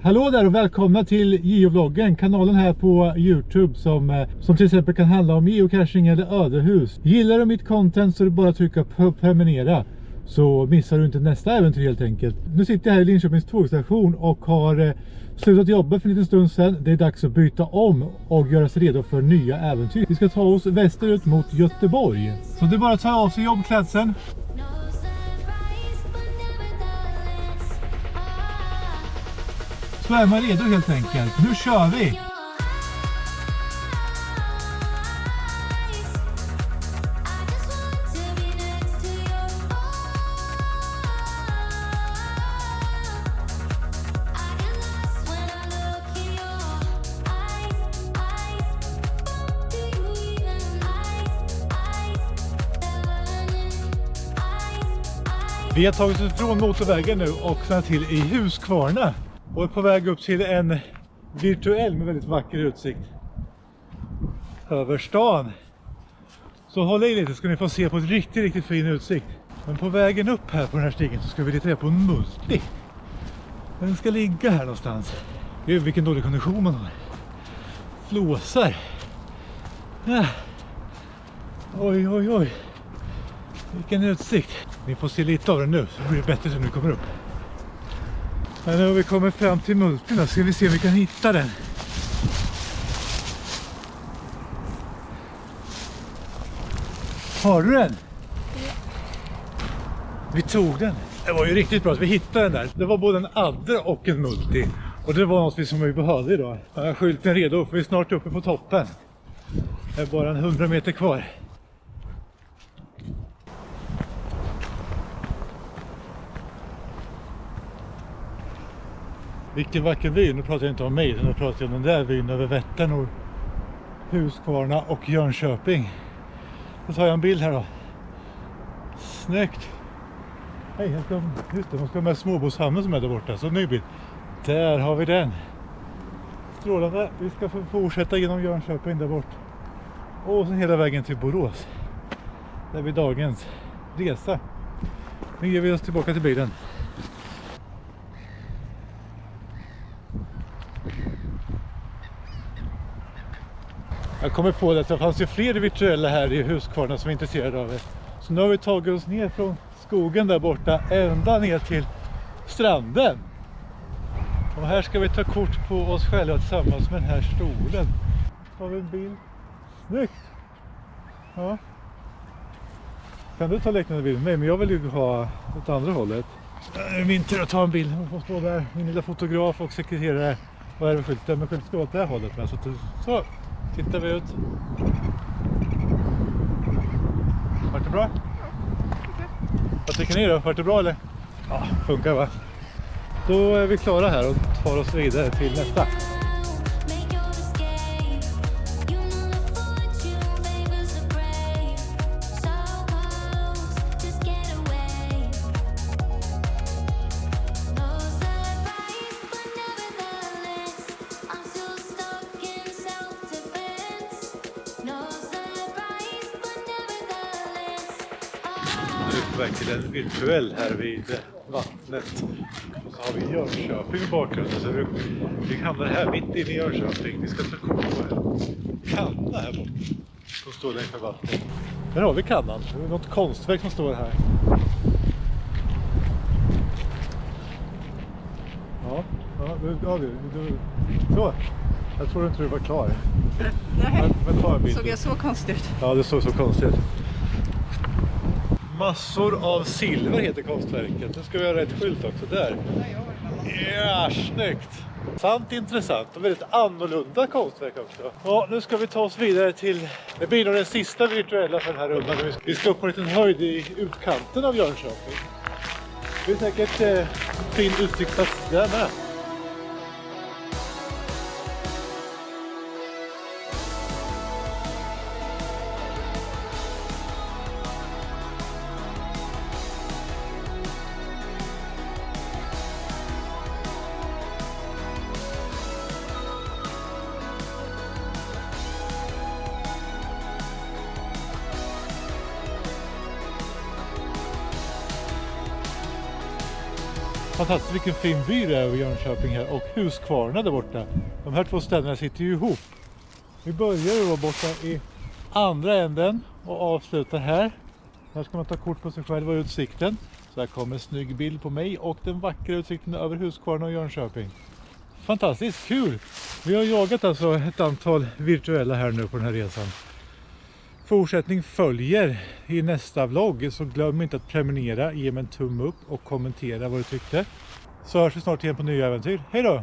Hallå där och välkomna till geovloggen, kanalen här på Youtube som till exempel kan handla om geocaching eller ödehus. Gillar du mitt content så är det bara att trycka på prenumerera så missar du inte nästa äventyr helt enkelt. Nu sitter jag här i Linköpings tågstation och har slutat jobba för en liten stund sedan. Det är dags att byta om och göra sig redo för nya äventyr. Vi ska ta oss västerut mot Göteborg. Så det är bara att ta av sig jobbklädseln. Så är man redo helt enkelt. Nu kör vi! Vi har tagit oss från motorvägen nu och sen till i Huskvarna. Och är på väg upp till en virtuell med väldigt vacker utsikt över stan. Så håll i lite så ska ni få se på ett riktigt fin utsikt. Men på vägen upp här på den här stigen så ska vi leta reda på en multi. Den ska ligga här någonstans. Gud vilken dålig kondition man har. Flåsar. Oj oj oj. Vilken utsikt. Ni får se lite av den nu så blir det bättre som ni kommer upp. Men nu har vi kommit fram till multin, då ska vi se om vi kan hitta den. Har du den? Ja. Vi tog den. Det var ju riktigt bra att vi hittade den där. Det var både en adder och en multi. Och det var något som vi behövde idag. Jag har skylten redo för vi är snart uppe på toppen. Det är bara 100 meter kvar. Vilken vacker vy, nu pratar jag inte om mig, nu pratar jag om den där vyn över Vättern och Huskvarna och Jönköping. Så tar jag en bild här då. Snyggt! Hej, jag ska, just det, man ska ha med småbåtshamnen som är där borta, så ny bild. Där har vi den. Strålande, vi ska fortsätta genom Jönköping där bort. Och sen hela vägen till Borås. Där blir dagens resa. Nu ger vi oss tillbaka till bilen. Jag kommer på det att det fanns ju fler virtuella här i Huskvarna som är intresserade av det. Så nu har vi tagit oss ner från skogen där borta ända ner till stranden. Och här ska vi ta kort på oss själva tillsammans med den här stolen. Har vi en bild? Snyggt! Ja. Kan du ta liknande bild med mig? Men jag vill ju ha åt andra hållet. Det är min tur att ta en bild. Jag får stå där. Min lilla fotograf och sekreterare. Och här är skylten. Men skylten ska åt det här hållet. Men så. Tittar vi ut. Vart det bra? Ja, vad tycker ni då? Vart det bra eller? Ja, funkar va? Då är vi klara här och tar oss vidare till nästa. Till en virtuell här vid vattnet. Och så har vi Jönköping i bakgrunden. Så vi hamnar här mitt inne i Jönköping. Vi ska ta kort på en kanna här borta som står längs med vattnet. Där har vi kannan. Det är något konstverk som står här. Ja, så. Jag tror inte du var klar. Nej, men ta en bild. Såg jag så konstigt ut? Ja, det såg så konstigt ut. Massor av silver heter konstverket. Nu ska vi ha rätt skylt också där. Ja, snyggt! Sant intressant och väldigt annorlunda konstverk också. Ja, nu ska vi ta oss vidare till, det blir nog den sista virtuella för den här rundan. Vi ska upp på en liten höjd i utkanten av Jönköping. Det är säkert fin utsiktsplats där med. Fantastiskt vilken fin by det är över Jönköping här. Och Huskvarna där borta. De här två städerna sitter ju ihop. Vi börjar då borta i andra änden och avslutar här. Här ska man ta kort på sig själv och utsikten. Så här kommer en snygg bild på mig och den vackra utsikten över Huskvarna och Jönköping. Fantastiskt kul! Vi har jagat alltså ett antal virtuella här nu på den här resan. Fortsättning följer i nästa vlogg, så glöm inte att prenumerera, ge mig en tumme upp och kommentera vad du tyckte. Så hörs vi snart igen på nya äventyr. Hej då!